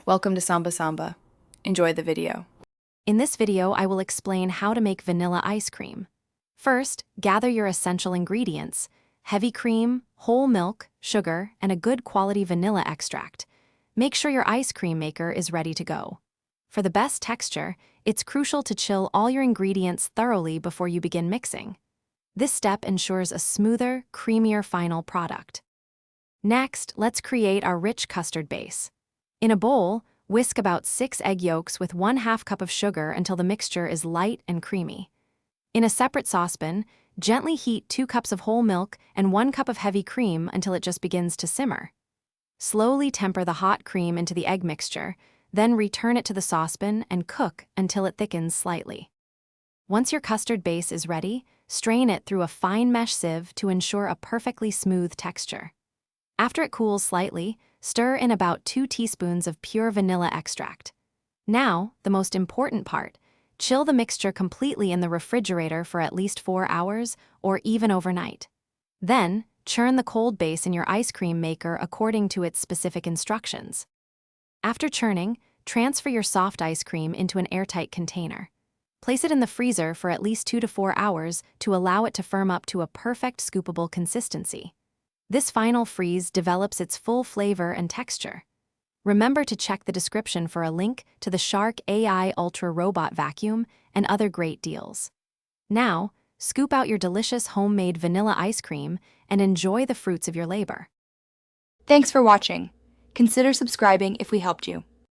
Welcome to Samba Samba. Enjoy the video. In this video, I will explain how to make vanilla ice cream. First, gather your essential ingredients: heavy cream, whole milk, sugar, and a good quality vanilla extract. Make sure your ice cream maker is ready to go. For the best texture, it's crucial to chill all your ingredients thoroughly before you begin mixing. This step ensures a smoother, creamier final product. Next, let's create our rich custard base. In a bowl, whisk about 6 egg yolks with 1/2 cup of sugar until the mixture is light and creamy. In a separate saucepan, gently heat 2 cups of whole milk and 1 cup of heavy cream until it just begins to simmer. Slowly temper the hot cream into the egg mixture, then return it to the saucepan and cook until it thickens slightly. Once your custard base is ready, strain it through a fine mesh sieve to ensure a perfectly smooth texture. After it cools slightly, stir in about 2 teaspoons of pure vanilla extract. Now, the most important part: chill the mixture completely in the refrigerator for at least 4 hours or even overnight. Then, churn the cold base in your ice cream maker according to its specific instructions. After churning, transfer your soft ice cream into an airtight container. Place it in the freezer for at least 2 to 4 hours to allow it to firm up to a perfect scoopable consistency. This final freeze develops its full flavor and texture. Remember to check the description for a link to the Shark AI Ultra Robot Vacuum and other great deals. Now, scoop out your delicious homemade vanilla ice cream and enjoy the fruits of your labor. Thanks for watching. Consider subscribing if we helped you.